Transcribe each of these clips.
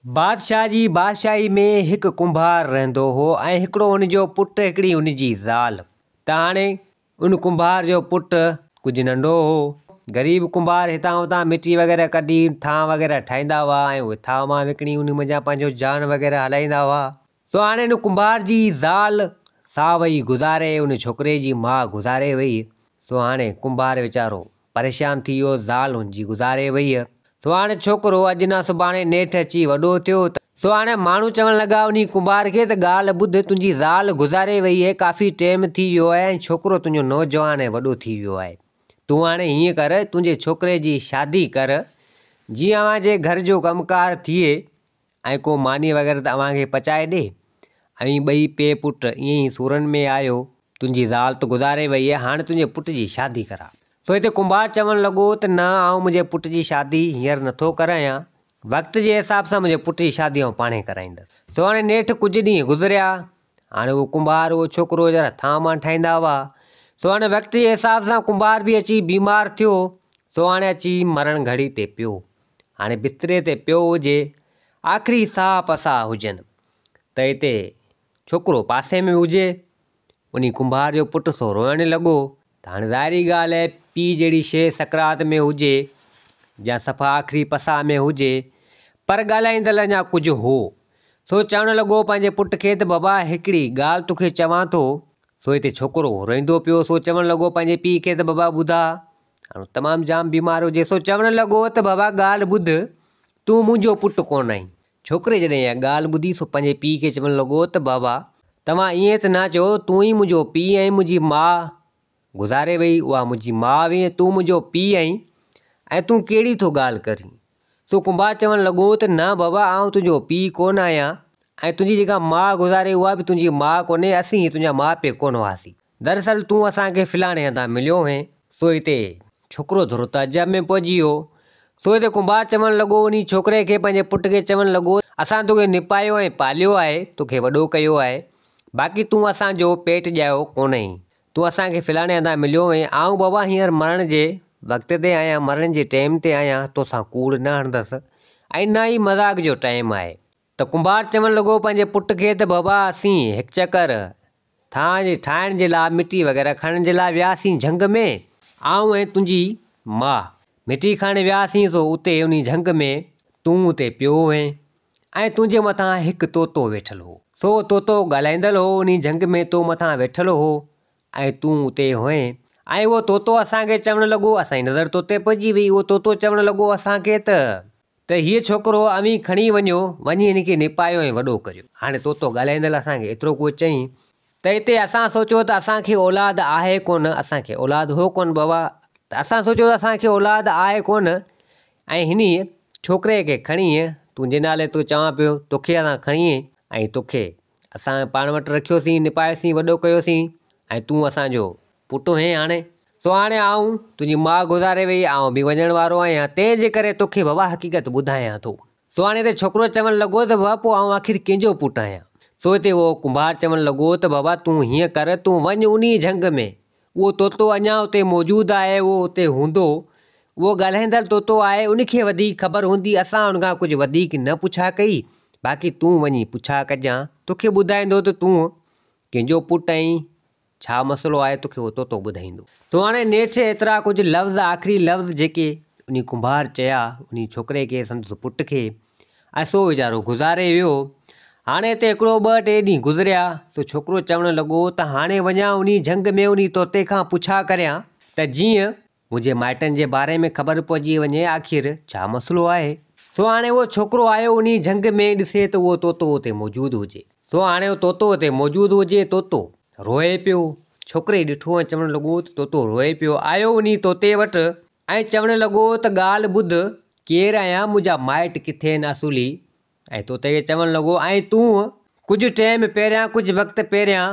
बादशाह जी बादशाही में हिकु कुंभार रहंदो हो ऐं हिकिड़ो हुनजो पुटु हिकिड़ी हुनजी ज़ाल। त हाणे उन कुंभार जो पुटु कुझु नंढो हो। ग़रीब कुंभार हितां हुतां मिटी वग़ैरह कढी थां वग़ैरह ठाहींदा हुआ ऐं उहे थां मां विकिणी उन मञा पंहिंजो जान वग़ैरह हलाईंदा हुआ। सो हाणे उन कुंभार जी ज़ाल सा वई गुज़ारे, उन छोकिरे जी माउ गुज़ारे वई। सो हाणे कुंभार वीचारो परेशान थी वियो, ज़ाल हुनजी गुज़ारे वई। सो हाणे छोकिरो अॼु न सुभाणे नेठि अची वॾो थियो। सो हाणे माण्हू चवणु लॻा उन कुंभार खे त ॻाल्हि ॿुध, तुंहिंजी ज़ाल गुज़ारे वई आहे, काफ़ी टाइम थी वियो आहे ऐं छोकिरो तुंहिंजो नौजवान ऐं वॾो थी वियो आहे। तूं हाणे हीअं कर, तुंहिंजे छोकिरे जी शादी कर, जीअं अव्हांजे घर जो कमुकारु थिए ऐं को मानी वग़ैरह तव्हांखे पचाए ॾे। ऐं ॿई पीउ पुटु ईअं ई सूरनि में आहियो, तुंहिंजी ज़ाल त गुज़ारे वई आहे, हाणे तुंहिंजे पुट जी शादी करा। सो हिते कुंभार चवणु लॻो त न, आउं मुंहिंजे पुट जी शादी हींअर नथो करायां, वक़्त जे हिसाब सां मुंहिंजे पुट जी शादी आउं पाणे कराईंदुसि। सो हाणे नेठि कुझु ॾींहं गुज़रिया। हाणे उहो कुंभार, उहो छोकिरो जरा थां मां ठाहींदा हुआ। सो हाणे वक़्त जे हिसाब सां कुंभार बि अची बीमार थियो। सो हाणे अची मरण घड़ी ते पियो। हाणे बिस्तरे ते पियो हुजे, आख़िरी साह पसाह हुजनि त हिते छोकिरो पासे में हुजे। उन कुंभार जो पुटु सो रोअणु लॻो। त हाणे ज़ाहिरी ॻाल्हि आहे, पीउ जहिड़ी शइ सकरात में हुजे या सफ़ा आख़िरी पसाह में हुजे, पर ॻाल्हाईंदड़ अञा कुझु हो। सो चवणु लॻो पंहिंजे पुट खे त बाबा हिकिड़ी ॻाल्हि तोखे चवां थो। सो हिते छोकिरो रोईंदो पियो। सो चवणु लॻो पंहिंजे पीउ खे त बाबा ॿुधा, हाणे तमामु जाम बीमार हुजे। सो चवणु लॻो त बाबा ॻाल्हि ॿुध, तूं मुंहिंजो पुटु कोन आहीं। छोकिरे जॾहिं इहा ॻाल्हि ॿुधी, सो पंहिंजे पीउ खे चवणु लॻो त बाबा तव्हां ईअं त न चओ, तूं ई मुंहिंजो पीउ ऐं मुंहिंजी माउ गुज़ारे वई, उहा मुंहिंजी माउ हुई, तूं मुंहिंजो पीउ आहीं ऐं तूं कहिड़ी थो ॻाल्हि करीं। सो कुंभार चवणु लॻो त न बाबा, आउं तुंहिंजो पीउ कोन आहियां ऐं तुंहिंजी जेका माउ गुज़ारे उहा बि तुंहिंजी माउ कोन्हे, असीं तुंहिंजा माउ पीउ कोन हुआसीं। दरअसल तूं असांखे फलाणे हंधा मिलियो हुएं। सो हिते छोकिरो थोरो तइजब में पहुची वियो। सो हिते कुंभार चवणु लॻो उन छोकिरे खे, पंहिंजे पुट खे चवणु लॻो, असां तोखे निपायो ऐं पालियो आहे, तोखे वॾो कयो आहे, बाक़ी तूं असांजो पेट ॼायो कोन आहीं। तूं असांखे फलाणे हंधा मिलियो हुएं। आउं बाबा हींअर मरण जे वक़्त ते आहियां, मरण जे टाइम ते आहियां, तोसां कूड़ न हणंदसि ऐं न ई मज़ाक जो टाइम आहे। त कुंभार चवणु लॻो पंहिंजे पुट खे त बाबा असीं हिकु चकर थां जे ठाहिण जे लाइ, मिटी वग़ैरह खणण जे लाइ वियासीं झंग में। आउं ऐं तुंहिंजी माउ मिटी खणण वियासीं। सो उते उन झंग में तूं उते पियो हुएं ऐं तुंहिंजे मथां हिकु तोतो वेठल हो। सो तोतो ॻाल्हाईंदड़ हो, उन झंग में तो मथां वेठल हो ऐं तूं उते हुएं। ऐं उहो तोतो असांखे चवणु लॻो, असांजी नज़र तोते पइजी वई। उहो तोतो चवणु लॻो असांखे त हीअ छोकिरो अवी खणी वञो, वञी हिन खे निपायो ऐं वॾो करियो। हाणे तोतो ॻाल्हाईंदड़ असांखे एतिरो कुझु चईं त हिते असां सोचियो त असांखे औलाद आहे कोन, असांखे औलाद हो कोन बाबा, त असां सोचियो त असांखे औलाद आहे कोन ऐं हिन छोकिरे खे खणी, तुंहिंजे नाले तो चवां पियो, तोखे असां खणी ऐं तोखे असां पाण वटि रखियोसीं, निपायोसीं, वॾो कयोसीं ऐं तूं असांजो पुटु हुएं हाणे। सो हाणे आउं तुंहिंजी माउ गुज़ारे वई, आउं बि वञण वारो आहियां, तंहिंजे करे तोखे बाबा हक़ीक़त ॿुधायां थो। सो हाणे हिते छोकिरो चवणु लॻो त बाबा पोइ आउं आख़िर कंहिंजो पुटु आहियां। सो हिते उहो कुंभार चवणु लॻो त बाबा तूं हीअं कर, तूं वञ उन झंग में, उहो तोतो अञा उते मौजूदु आहे, उहो उते हूंदो, उहो ॻाल्हाईंदड़ तोतो आहे, उनखे वधीक ख़बर हूंदी। असां उनखां कुझु वधीक न पुछा कई, बाक़ी तूं वञी पुछा कजां, तोखे ॿुधाईंदो त तूं कंहिंजो पुटु आहीं, छा मसइलो आहे, तोखे उहो तोतो ॿुधाईंदो। सो हाणे नेठि एतिरा कुझु लफ़्ज़, आख़िरी लफ़्ज़ जेके उन कुंभार चया उन छोकिरे खे, संदसि पुट खे, ऐं सो वीचारो गुज़ारे वियो। हाणे हिते हिकिड़ो ॿ टे ॾींहं गुज़रिया। सो छोकिरो चवणु लॻो त हाणे वञा उन झंग में उन तोते खां पुछा करियां त जीअं मुंहिंजे माइटनि जे बारे में ख़बर पइजी वञे, आख़िर छा मसइलो आहे। सो हाणे उहो छोकिरो आयो उन झंग में, ॾिसे त उहो तोतो उते मौजूदु हुजे। सो हाणे उहो तोतो उते मौजूदु हुजे, तोतो रोए पियो। छोकिरे ॾिठो ऐं चवणु लॻो त तोतो रोए पियो। आयो उन तोते वटि ऐं चवणु लॻो त ॻाल्हि ॿुध, केरु आहियां, मुंहिंजा माइट किथे आहिनि असुली। ऐं तोते खे चवणु लॻो, ऐं तूं कुझु टाइम पहिरियां, कुझु वक़्तु पहिरियां,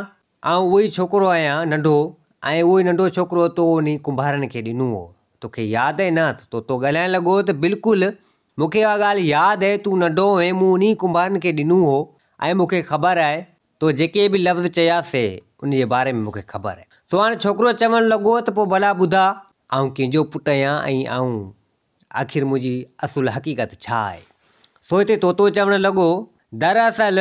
आउं उहो ई छोकिरो आहियां नंढो, ऐं उहो ई नंढो छोकिरो तो उन कुंभारनि खे ॾिनो हो, तोखे यादि आहे न? तोतो ॻाल्हाइणु लॻो त बिल्कुलु मूंखे उहा ॻाल्हि यादि आहे, तूं नंढो हुएं, मूं उन कुंभारनि खे ॾिनो हो ऐं मूंखे ख़बर आहे तो जेके बि लफ़्ज़ चयासीं उन जे बारे में मूंखे ख़बर आहे। सो हाणे छोकिरो चवणु लॻो त पोइ भला ॿुधा, आउं कंहिंजो पुटु आहियां ऐं आउं आख़िर मुंहिंजी असुलु हक़ीक़त छा आहे। सो हिते तोतो चवणु लॻो, दरअसल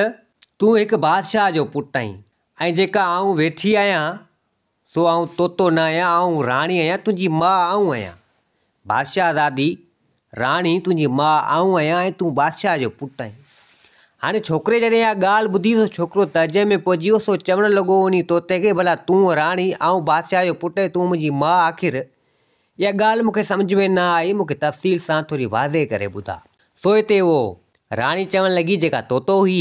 तूं हिकु बादशाह जो पुटु आहीं ऐं जेका आऊं वेठी आहियां सो आऊं तोतो न आहियां, आऊं राणी आहियां, तुंहिंजी माउ आऊं आहियां। बादशाह दादी राणी तुंहिंजी माउ आऊं आहियां ऐं तूं बादशाह जो पुटु आहीं। हाणे छोकिरे जॾहिं इहा ॻाल्हि ॿुधी सो छोकिरो तर्जे में पहुची वियो। सो चवणु लॻो उन तोते खे, भला तूं राणी आऊं बादशाह जो पुटु, तूं मुंहिंजी माउ, आख़िर इहा ॻाल्हि मूंखे सम्झ में न आई, मूंखे तफ़सील सां थोरी वाज़े करे ॿुधा। सो हिते उहो राणी चवणु लॻी जेका तोतो हुई,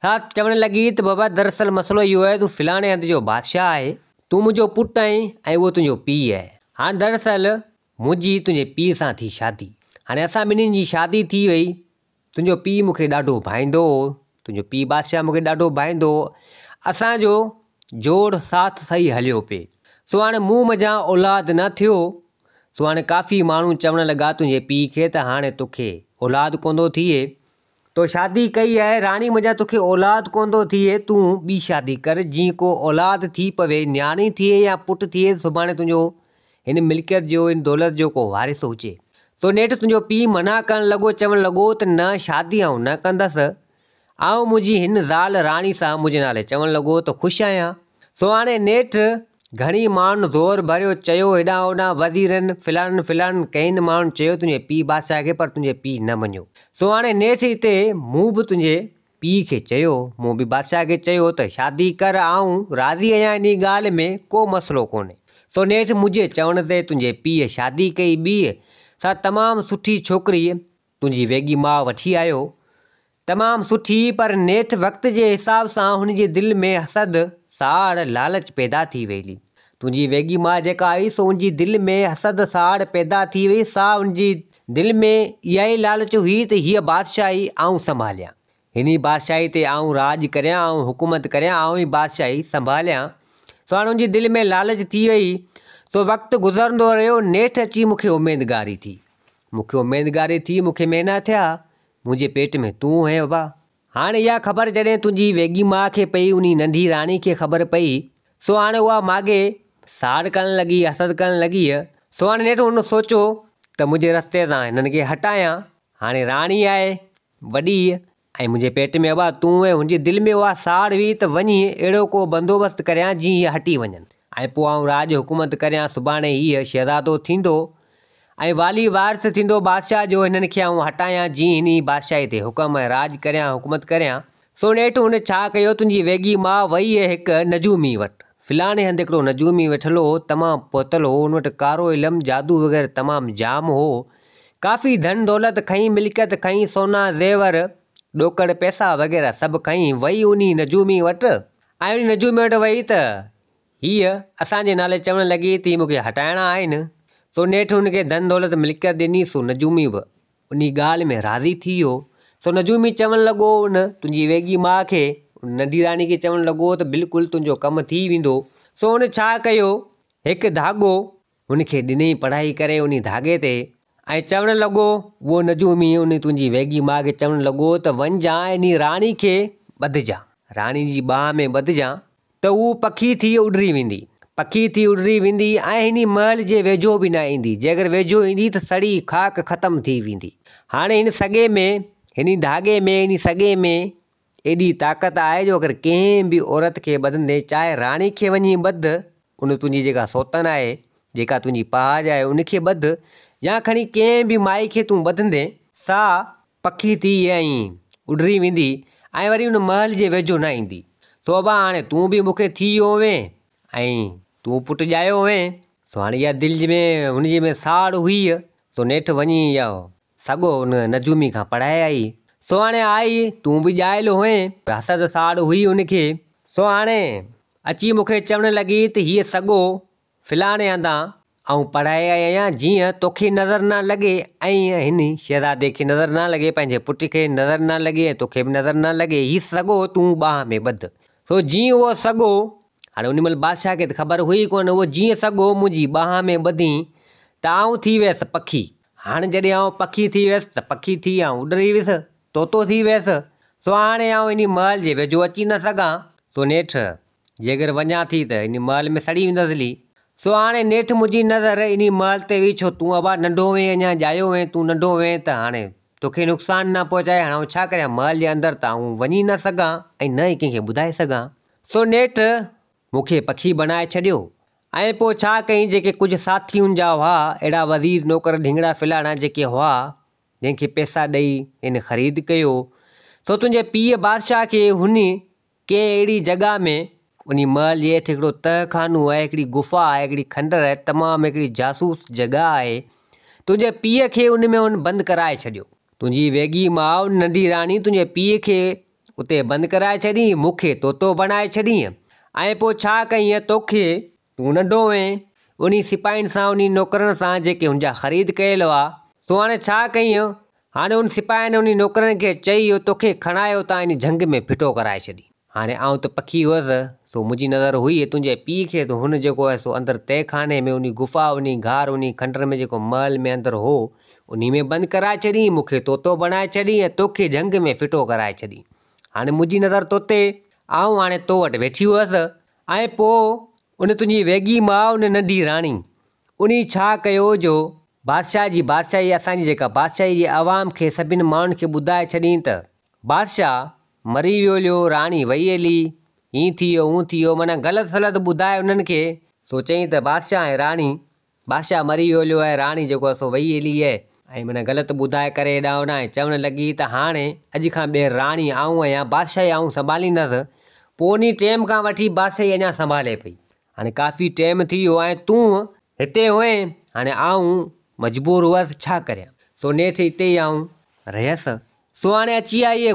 हा चवणु लॻी त बाबा दरअसल मसइलो इहो आहे, तूं फलाणे हंधि जो बादशाह आहे, तूं मुंहिंजो पुटु आहीं ऐं उहो तुंहिंजो पीउ आहे। हाणे दरअसल मुंहिंजी तुंहिंजे पीउ सां थी शादी। हाणे असां ॿिन्हिनि जी शादी थी वई। तुंहिंजो पीउ मूंखे ॾाढो भाईंदो हो, तुंहिंजो पीउ बादशाह मूंखे ॾाढो भाईंदो हो। असांजो जोड़ साथ सही हलियो पिए। सो हाणे मूं मञा औलाद न थियो। सो हाणे काफ़ी माण्हू चवणु लॻा तुंहिंजे पीउ खे त हाणे तोखे औलाद कोन थो थिए, तो शादी कई आहे राणी मञा तोखे औलाद कोन थो थिए, तूं ॿी शादी कर, जीअं को औलाद थी पवे, न्याणी थिए या पुटु थिए, सुभाणे तुंहिंजो हिन मिल्कियत जो, हिन दौलत जो को वारिस हुजे। सो नेठि तुंहिंजो पीउ मना करणु लॻो, चवणु लॻो त न शादी आऊं न कंदसि, आऊं मुंहिंजी हिन ज़ाल राणी सां मुंहिंजे नाले चवणु लॻो त ख़ुशि आहियां। सो हाणे नेठि घणी माण्हुनि ज़ोर भरियो, चयो हेॾां होॾां वज़ीरनि फिलाणनि कईनि माण्हुनि चयो तुंहिंजे पीउ बादशाह खे, पर तुंहिंजे पीउ न मञियो। सो हाणे नेठि हिते मूं बि तुंहिंजे पीउ खे चयो, मूं बि बादशाह खे चयो त शादी कर, आऊं राज़ी आहियां, इन ॻाल्हि में को मसइलो कोन्हे। सो नेठि मुंहिंजे चवण ते तुंहिंजे पीउ शादी कई ॿी सां तमामु सुठी छोकिरी तुंहिंजी वेगी माउ वठी आयो, तमामु सुठी, पर नेठि वक़्त जे हिसाब सां हुनजे दिलि में हसद, साड़, लालच पैदा थी वई। तुंहिंजी वेगी माउ जेका आई सो उनजी दिलि में हसद, साड़ पैदा थी वई। सा उनजी दिलि में इहा ई लालच हुई त हीअ बादशाही आऊं संभालियां, हिन बादशाही ते आऊं राज करियां, आऊं हुकूमत करियां, आऊं ई बादशाही संभालियां। सो हाणे उनजी दिलि में लालच थी वई। सो वक़्तु गुज़रंदो रहियो। नेठि अची मूंखे उमेदगारी थी, मूंखे महीना थिया, मुंहिंजे पेट में तूं है बाबा। हाणे इहा ख़बर जॾहिं तुंहिंजी वेगी माउ खे पई, उन नंढी राणी खे ख़बर पई, सो हाणे उहा माॻे साड़ करणु लॻी, हसद करणु लॻी। सो हाणे नेठि हुन सोचियो त मुंहिंजे रस्ते सां हिननि खे हटायां। हाणे राणी आहे वॾी ऐं मुंहिंजे पेट में बाबा तूं ऐं हुनजी दिलि में उहा साड़ हुई त वञी अहिड़ो को बंदोबस्तु करियां जीअं हीअ हटी वञनि ऐं पोइ आऊं राज हुकूमत करियां। सुभाणे हीअ शहज़ादो थींदो ऐं वाली वारिस थींदो बादशाह जो, हिननि खे आऊं हटायां जीअं हिन बादशाही ते हुकम ऐं राज करियां, हुकूमत करियां। सो नेठि हुन छा कयो, तुंहिंजी वेगी माउ वई आहे हिकु नजूमी वटि। फिलाणे हंधि हिकिड़ो नजूमी वेठल हो, तमामु पोतल हो, हुन वटि कारो इल्मु, जादू वग़ैरह तमामु जाम हो, काफ़ी धन दौलत खईं, मिल्कियत खईं, सोना ज़ेवर ॾोकड़ पैसा वग़ैरह सभु खईं। वई उन नजूमी वटि ऐं उन नजूमी वटि वई त हीअ असांजे नाले चवणु लॻी त मूंखे हटाइणा आहिनि। सो नेठि हुनखे धन दौलत मिल्कियत ॾिनी। सो नजूमी बि उन ॻाल्हि में राज़ी थी वियो। सो नजूमी चवणु लॻो उन तुंहिंजी वेगी माउ खे, नंढी राणी खे चवणु लॻो त बिल्कुलु तुंहिंजो कमु थी वेंदो। सो हुन छा कयो, हिकु धाॻो हुनखे ॾिनई पढ़ाई करे उन धाॻे ते ऐं चवणु लॻो, उहो नजूमी उन तुंहिंजी वेगी माउ खे चवणु लॻो त वञजांइ इन राणी खे ॿधिजां, राणी जी बाहि में ॿधिजां त उहा पखी थी उॾरी वेंदी ऐं हिन महल जे वेझो बि न ईंदी। जे अगरि वेझो ईंदी त सड़ी खाक ख़तमु थी वेंदी। हाणे हिन सॻे में, हिन धाॻे में, हिन सॻे में एॾी ताक़त आहे जो अगरि कंहिं बि औरत खे ॿधंदे, चाहे राणी खे वञी ॿध, उन तुंहिंजी जेका सौतन आहे, जेका तुंहिंजी पहाज आहे, उनखे ॿध, या खणी कंहिं बि माई खे तूं ॿधंदे, सा पखी थी ऐं उॾरी वेंदी ऐं वरी उन महल जे वेझो न ईंदी। सो बाबा हाणे तूं बि मूंखे थी वियो हुएं ऐं तूं पुटु ॼायो हुएं। सो हाणे इहा दिलि में हुनजे में साड़ हुई। सो नेठि वञी इहा सॻो उन नजूमी खां पढ़ाए आई। सो हाणे आई, तूं बि ॼायल हुएं, हसद साड़ हुई हुनखे। सो हाणे अची मूंखे चवणु लॻी त हीअ सॻो फिलाणे हंधां ऐं पढ़ाए आई आहियां, जीअं तोखे नज़र न लॻे ऐं हिन शहज़ादे खे नज़र न लॻे, पंहिंजे पुट खे नज़र न लॻे ऐं तोखे बि नज़र न लॻे। हीअ सॻो तूं बाहि में ॿध। सो जीअं उहो सॻो, हाणे उन महिल बादशाह खे त ख़बर हुई कोन, उहो जीअं सॻो मुंहिंजी बाहि में ॿधी त आऊं थी वियसि पखी। हाणे जॾहिं आऊं पखी थी वियसि त पखी थी आऊं उॾरी वियसि, तोतो थी वियसि। सो हाणे आऊं इन महल जे वेझो अची न सघां। सो नेठि जे अगरि वञा थी त इन महल में सड़ी वेंदसि हली। सो हाणे नेठि मुंहिंजी नज़र इन महल ते हुई। छो तूं बाबा नंढो हुएं, अञा ॼायो हुएं, तूं नंढो हुएं त हाणे तोखे नुक़सान न पहुचाए, हाणे छा करियां, महल जे अंदरि त आऊं वञी न सघां ऐं न ई कंहिंखे ॿुधाए सघां। सो नेठि मूंखे पखी बनाए छॾियो। ऐं पोइ छा कईं, जेके कुझु साथियुनि जा हुआ अहिड़ा वज़ीर नौकर ढिंगड़ा फिलाणा जेके हुआ, जंहिंखे पैसा ॾेई हिन ख़रीद कयो। सो तुंहिंजे पीउ बादशाह खे हुन कंहिं अहिड़ी जॻह में, उन महल जे हेठि हिकिड़ो तहखानो आहे, हिकिड़ी गुफ़ा आहे, हिकिड़ी खंडर आहे, तमामु हिकिड़ी जासूस जॻह आहे, तुंहिंजे पीउ खे उन में बंदि कराए छॾियो। तुंहिंजी वेगी माउ नंढी राणी तुंहिंजे पीउ खे उते बंदि कराए छॾी, मूंखे तोतो बणाए छॾी। ऐं पोइ छा कईं, तोखे, तूं नंढो हुएं, उन सिपाहियुनि सां, उन नौकरनि सां जेके हुनजा ख़रीद कयल हुआ, तो हाणे छा कईं, हाणे उन सिपाहियुनि उन नौकरनि खे चई तोखे खणाए उतां इन झंग में फिटो कराए छॾी। हाणे आउं त पखी हुअसि, सो मुंहिंजी नज़र हुई तुंहिंजे पीउ खे, तो हुन जेको आहे सो अंदरि तहखाने में, उन गुफ़ा, उन घार, उन खंडर में, जेको महल में अंदरि हो, उन में बंदि कराए छॾी, मूंखे तोतो बणाए छॾी ऐं तोखे झंग में फिटो कराए छॾी। हाणे मुंहिंजी नज़र तोते, आऊं हाणे तो वटि वेठी हुअसि। ऐं पोइ उन तुंहिंजी वेगी माउ, उन नंढी राणी, उन छा कयो जो बादशाह जी बादशाही, असांजी जेका बादशाही जी आवाम खे, सभिनि माण्हुनि खे ॿुधाए छॾीं त बादशाह मरी वियो, राणी वई हली, हीअं थी वियो, हूअं थी वियो, माना ग़लति सलति ॿुधाए उन्हनि खे। सो चईं त बादशाह ऐं राणी, बादशाह मरी वियो आहे, राणी जेको आहे सो वई हली आहे, ऐं माना ग़लति ॿुधाए करे हेॾां होॾां ऐं चवणु लॻी त हाणे अॼु खां ॿीहर राणी आऊं आहियां, बादशाही आऊं संभालींदसि। पोइ उन टाइम खां वठी बादशाही अञा संभाले पई। हाणे काफ़ी टाइम थी वियो ऐं तूं हिते हुएं, हाणे आऊं मजबूर हुअसि, छा करियां। सो नेठि हिते ई आऊं रहियसि। सो हाणे अची आई आहे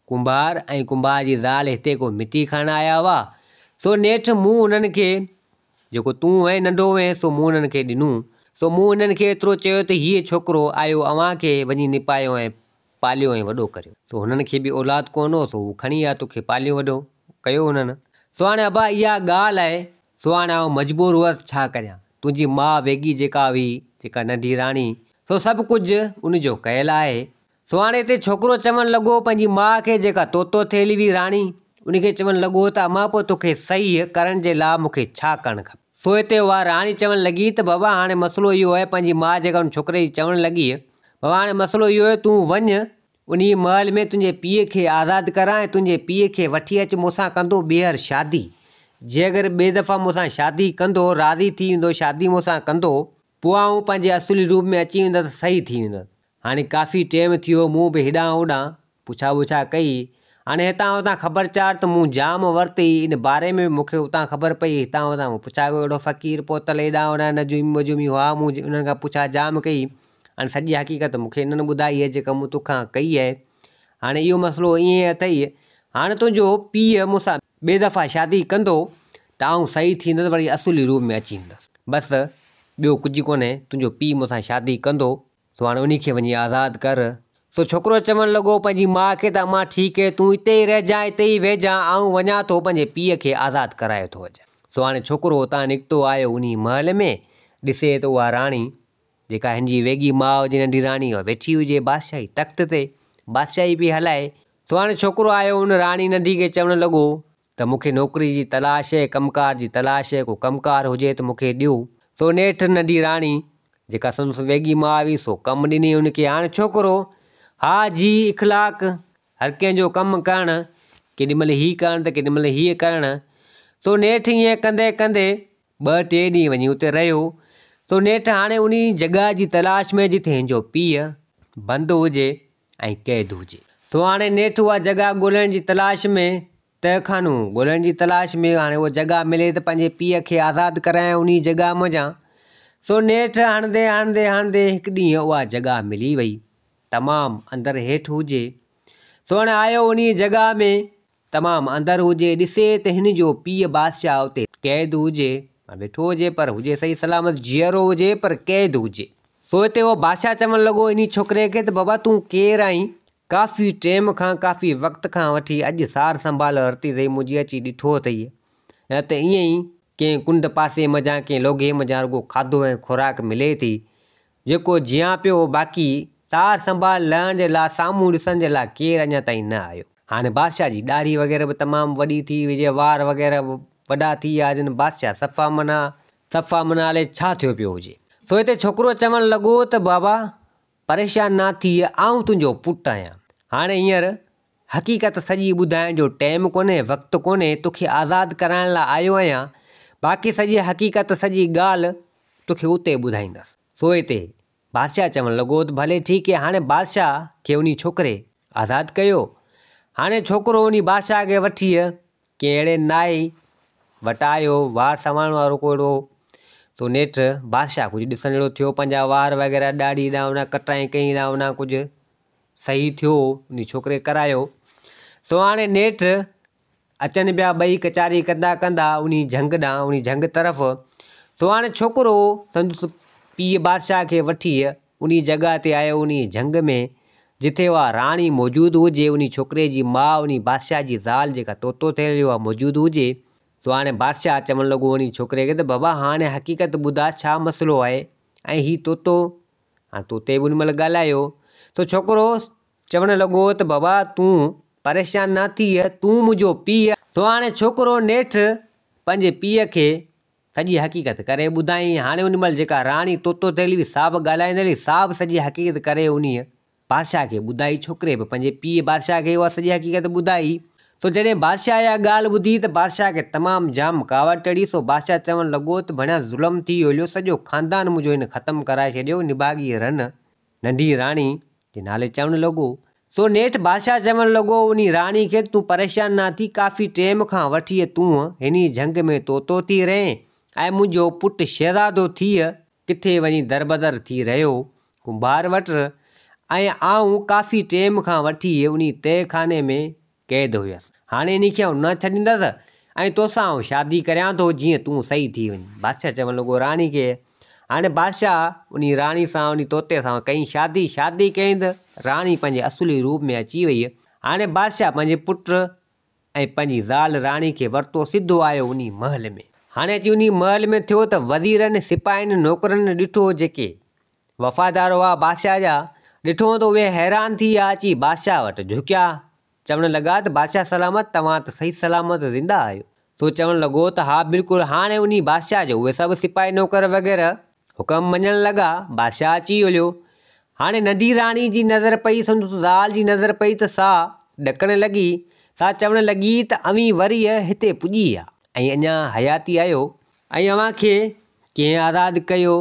कुंभार ऐं कुंभार जी ज़ाल हिते को मिटी खणणु आया हुआ। सो नेठि मूं उन्हनि खे, जेको तूं हुएं नंढो हुएं, सो मूं उन्हनि खे ॾिनो। सो मूं उन्हनि खे एतिरो चयो त हीअ छोकिरो आयो अव्हां खे वञी निपायो ऐं पालियो ऐं वॾो करियो। सो हुननि खे बि औलाद कोन हो, सो हू खणी विया, तोखे पालियो वॾो कयो हुननि। सो हाणे अबा इहा ॻाल्हि आहे। सो हाणे आउं मजबूर हुअसि, छा करियां। तुंहिंजी माउ वेगी जेका हुई, जेका नंढी राणी, सो सभु कुझु उनजो कयल आहे। सो हाणे हिते छोकिरो चवणु लॻो पंहिंजी माउ खे, जेका तोतो थियली हुई राणी, उनखे चवणु लॻो त अम्मा पोइ तोखे सही करण जे लाइ मूंखे छा करणु खपे। सो हिते उहा राणी चवणु लॻी त बाबा हाणे मसइलो इहो आहे, पंहिंजी माउ जेका उन छोकिरे जी चवणु लॻी, बाबा हाणे मसइलो इहो आहे, तूं वञु उन महल में, तुंहिंजे पीउ खे आज़ादु करां ऐं तुंहिंजे पीउ खे वठी अचु, मूंसां कंदो ॿीहर शादी। जे अगरि ॿिए दफ़ा मूंसां शादी कंदो, राज़ी थी वेंदो, शादी मूंसां कंदो, पोइ आऊं पंहिंजे असुली रूप में अची वेंदसि, सही थी वेंदसि। हाणे काफ़ी टाइम थी वियो, मूं बि हेॾां होॾां पुछा वुछा कई। हाणे हितां हुतां ख़बरचार त मूं जाम वरिती, इन बारे में मूंखे हुतां ख़बर पई, हितां हुतां मूं पुछा कयो, अहिड़ो फ़क़ीर पोतल हेॾां होॾां नजूमी हुआ, मूं उन्हनि खां पुछा जाम कई। हाणे सॼी हक़ीक़त मूंखे इन्हनि ॿुधाई आहे जेका मूं तोखां कई आहे। हाणे इहो मसइलो ईअं अथई, हाणे तुंहिंजो पीउ मूंसां ॿिए दफ़ा शादी कंदो त आऊं सही थींदसि, वरी असुली रूप में अची वेंदसि, बसि ॿियो कुझु कोन्हे। तुंहिंजो पीउ मूंसां शादी कंदो, सो हाणे उन खे वञी आज़ादु कर। सो छोकिरो चवणु लॻो पंहिंजी माउ खे त अम्मा ठीकु आहे, तूं हिते ई रहिजांइ, हिते ई वेहिजांइ, आऊं वञा थो पंहिंजे पीउ खे आज़ादु कराए थो अचां। सो हाणे छोकिरो हुतां निकितो आयो उन महल में, ॾिसे त उहा राणी जेका हिन जी वेगी माउ जी नंढी राणी वेठी हुजे बादशाही तख़्त ते, बादशाही बि हलाए। सो हाणे छोकिरो आयो उन राणी नंढी खे चवणु लॻो त मूंखे नौकिरी जी तलाश आहे, कमकार जी तलाश आहे, को कमकार हुजे त मूंखे ॾियो। सो नेठि नंढी राणी जेका संदसि वेगी माउ हुई, सो कमु ॾिनी उनखे। हाणे छोकिरो हा जी इख़लाक़, हर कंहिंजो कमु करणु, केॾीमहिल हीअ करणु त केॾीमहिल हीअ करणु। सो नेठि ईअं कंदे कंदे 2-3 ॾींहं वञी उते रहियो। सो नेठि हाणे उन जॻह जी तलाश में जिथे हिन जो पीउ बंदि हुजे ऐं क़ैद हुजे। सो हाणे नेठि उहा जॻह ॻोल्हण जी तलाश में, तहखानो ॻोल्हण जी तलाश में, हाणे उहा जॻह मिले त पंहिंजे पीउ खे आज़ादु कराए उन जॻह मञा। सो नेठि हणंदे हणंदे हणंदे हिकु ॾींहुं उहा जॻह मिली वई, तमामु अंदरि हेठि हुजे। सो हाणे आयो उन जॻह में, तमामु अंदरि हुजे, ॾिसे त हिन जो पीउ बादशाह उते क़ैद हुजे, वेठो हुजे, पर हुजे सही सलामत, जीअरो हुजे पर क़ैद हुजे। सो हिते उहो बादशाह चवणु लॻो इन छोकिरे खे त बाबा तूं केरु आहीं, काफ़ी टाइम खां, काफ़ी वक़्त खां वठी अॼु सार संभाल वरिती अथई, मुंहिंजी अची ॾिठो अथई, न त ईअं ई कंहिं कुंड पासे मज़ा, कंहिं लोगे मज़ा रुॻो खाधो ऐं खुराक मिले थी, जेको जियां पियो, बाक़ी सार संभाल लहण जे लाइ, साम्हूं ॾिसण जे लाइ केरु अञा ताईं न आयो। हाणे बादशाह जी ॾाढ़ी वग़ैरह बि तमामु वॾी थी हुजे, वार वग़ैरह वॾा थी विया जिन, बादशाह सफ़ा मना हले छा थियो पियो हुजे। सो हिते छोकिरो चवणु लॻो त बाबा परेशान ना थी, आऊं तुंहिंजो पुटु आहियां। हाणे हींअर हक़ीक़त सॼी ॿुधाइण जो टाइम कोन्हे, वक़्तु कोन्हे, तोखे आज़ादु कराइण लाइ आयो आहियां। बाक़ी सॼी हक़ीक़त सॼी ॻाल्हि तोखे उते ॿुधाईंदसि। सो हिते बादशाह चवणु लॻो त भले ठीकु आहे। हाणे बादशाह खे उन छोकिरे आज़ादु कयो। हाणे छोकिरो उन बादशाह खे वठी कंहिं अहिड़े नाई वटि आयो, वार संवारण वारो को अहिड़ो। सो नेठि बादशाह कुझु ॾिसण अहिड़ो थियो, पंहिंजा वार वग़ैरह ॾाढी ॾांहुं कटाई कई ॾांहुं कुझु सही थियो, उन छोकिरे करायो। सो हाणे नेठि अचनि पिया ॿई कचारी कंदा कंदा उन झंग ॾांहुं, उन झंग तरफ़। सो हाणे छोकिरो संदुसि पीउ बादशाह खे वठी उन जॻह ते आयो, उन झंग में जिथे उहा राणी मौजूदु हुजे, उन छोकिरे जी माउ, उन बादशाह जी ज़ाल जेका तोतो थियल उहा मौजूदु हुजे। सो हाणे बादशाह चवणु लॻो उन छोकिरे खे त बाबा हाणे हक़ीक़त ॿुधा छा मसइलो आहे, ऐं हीउ तोतो। हाणे तोते बि उन महिल ॻाल्हायो। सो छोकिरो चवणु लॻो त बाबा तूं परेशान न थी, तूं मुंहिंजो पीउ। सो हाणे छोकिरो नेठि पंहिंजे पीउ खे सॼी हक़ीक़त करे ॿुधाई। हाणे उन महिल जेका राणी तोतो थियल हुई सा बि ॻाल्हाईंदड़, सा बि सॼी हक़ीक़त करे उन बादशाह खे ॿुधाई। छोकिरे बि पंहिंजे पीउ बादशाह खे उहा सॼी हक़ीक़त ॿुधाई। सो जॾहिं बादशाह इहा ॻाल्हि ॿुधी त बादशाह खे तमामु जाम कावड़ चढ़ी। सो बादशाह चवणु लॻो त भणिया ज़ुल्म थी वियो, सॼो ख़ानदान मुंहिंजो हिन ख़तमु कराए छॾियो। निबागी रन नंढी राणी जे नाले चवणु लॻो। सो नेठि बादशाह चवणु लॻो उन राणी खे तूं परेशान न थी, काफ़ी टाइम खां वठी तूं हिन झंग में तोतो थी रहे, ऐं मुंहिंजो पुटु शहज़ादो थी किथे वञी दरबदर थी रहियो कुंभार वटि, ऐं आऊं काफ़ी टाइम खां वठी उन तहखाने में क़ैद हुयसि। हाणे इन खे आऊं न छॾींदसि ऐं तोसां आऊं शादी करियां थो, जीअं तूं सही थी वञे। बादशाह चवणु लॻो राणी खे। हाणे बादशाह उन राणी सां, उन तोते सां कई शादी। शादी कई त राणी पंहिंजे असुली रूप में अची वई। हाणे बादशाह पंहिंजे पुट ऐं पंहिंजी ज़ाल राणी खे वरितो, सिधो आयो उन महल में। हाणे अची उन महल में थियो त वज़ीरनि, सिपाहियुनि, नौकरनि ॾिठो, जेके वफ़ादार हुआ बादशाह जा, ॾिठो त उहे हैरान थी विया। अची बादशाह वटि झुकिया, चवणु लॻा त बादशाह सलामत, तव्हां त सही सलामत ज़िंदा आहियो। सो चवणु लॻो त हा बिल्कुलु। हाणे उन बादशाह जो उहे सभु सिपाही नौकर वग़ैरह हुकम मञणु लॻा। बादशाह अची हलियो। हाणे नंढी राणी जी नज़र पई, संदसि ज़ाल जी नज़र पई, त सा ॾकणु लॻी। सा चवणु लॻी त अवी वरी हिते पुॼी आहे ऐं अञा हयाती आहियो, ऐं अव्हां खे कंहिं आज़ादु कयो।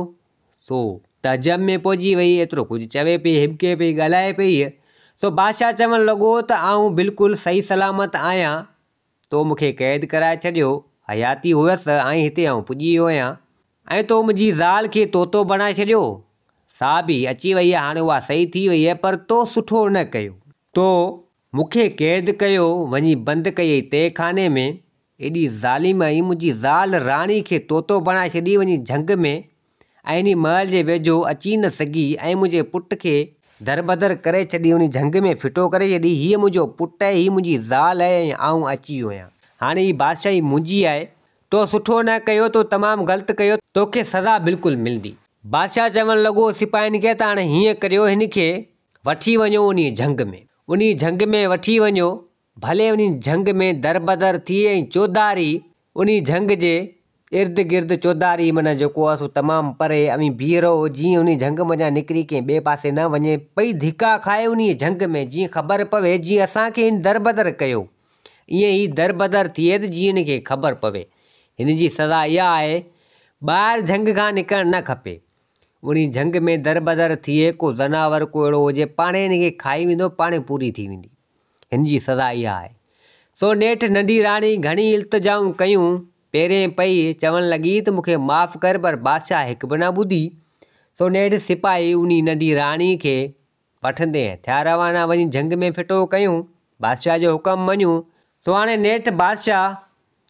सो तजब में पहुची वई, एतिरो कुझु चवे पई, हिबके पई, ॻाल्हाए पई। सो बादशाह चवणु लॻो त आऊं बिल्कुलु सही सलामत आहियां, तो मूंखे क़ैद कराए छॾियो, हयाती हुयसि ऐं हिते आऊं पुॼी वियो आहियां, ऐं तो मुंहिंजी ज़ाल खे तोतो बणाए छॾियो। सा बि अची वई आहे, हाणे उहा सही थी वई आहे, पर तो सुठो न कयो। तो मूंखे क़ैद कयो, वञी बंदि कई तहखाने में। एॾी ज़ालिम आई, मुंहिंजी ज़ाल राणी खे तोतो बणाए छॾी वञी झंग में, ऐं इन महल जे वेझो अची न सघी, ऐं मुंहिंजे पुट खे दरबदर करे छॾी, उन झंग में फिटो करे छॾी। हीअ मुंहिंजो पुटु आहे, हीअ मुंहिंजी ज़ाल आहे, ऐं आऊं अची वियो आहियां। हाणे हीअ बादशाही मुंहिंजी आहे, तो सुठो न कयो, तो तमामु ग़लति कयो, तोखे सज़ा बिल्कुलु मिलंदी। बादशाह चवणु लॻो सिपाहियुनि खे त हाणे हीअं करियो, हिन खे वठी वञो उन झंग में, उन झंग में वठी वञो। भले उन झंग में दरबदर थी, ऐं चौधारी उन झंग जे इर्द गिर्द, चौधारी माना जेको आहे सो तमामु परे अवी बीह रहो, जीअं उन झंग मञा निकिरी कंहिं ॿिए पासे न वञे पई, धिका खाए उन झंग में, जीअं ख़बर पवे जीअं असांखे हिन दरबदर कयो, ईअं ई दरबदर थिए त जीअं हिन खे ख़बर पवे। हिन जी सज़ा इहा आहे, ॿाहिरि झंग खां निकिरणु न खपे। उन झंग में दरबदर थिए, को ज़नावर को अहिड़ो हुजे, पाणे हिन खे खाई वेंदो, पाणे पूरी थी वेंदी। हिन जी सज़ा इहा आहे। सो नेठि नंढी राणी घणी इल्तिजाऊं कयूं, पहिरें पई चवणु लॻी त मूंखे माफ़ु कर, पर बादशाह हिकु बि न ॿुधी। सो नेठि सिपाही उन नंढी राणी खे वठंदे थिया रवाना, वञी झंग में फिटो कयूं, बादशाह जो हुकम मञूं। सो हाणे नेठि बादशाह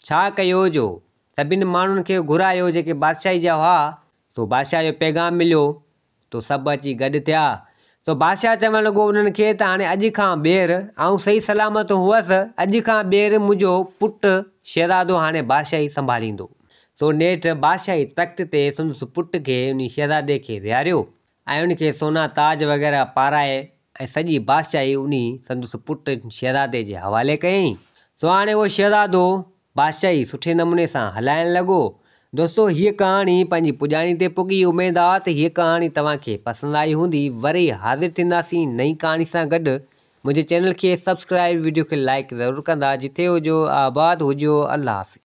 छा कयो, जो सभिनि माण्हुनि खे घुरायो जेके बादशाही जा हुआ। सो बादशाह जो पैगाम मिलियो, तो सभु अची गॾु थिया। सो बादशाह चवणु लॻो उन्हनि खे त हाणे अॼु खां ॿीहर आऊं सही सलामत हुअसि, अॼु खां ॿीहर मुंहिंजो पुटु शहज़ादो हाणे बादशाही संभालींदो। सो नेठि बादशाही तख़्त ते संदसि पुट खे, उन शहज़ादे खे विहारियो, ऐं उनखे सोना ताज वग़ैरह पाराए, ऐं सॼी बादशाही उन संदसि पुटु शहज़ादे जे हवाले कयईं। सो हाणे उहो शहज़ादो बादशाही सुठे नमूने सां हलाइणु लॻो। दोस्तों हीअ कहाणी पंहिंजी पुॼाणी ते पुगी। उमेद आहे त हीअ कहाणी तव्हांखे पसंदि आई हूंदी। वरी हाज़िर थींदासीं नई कहाणी सां गॾु। मुंहिंजे चैनल खे सब्सक्राइब, वीडियो खे लाइक ज़रूरु कंदा। जिथे हुजो आबाद हुजो। अल्लाह हाफ़िज़।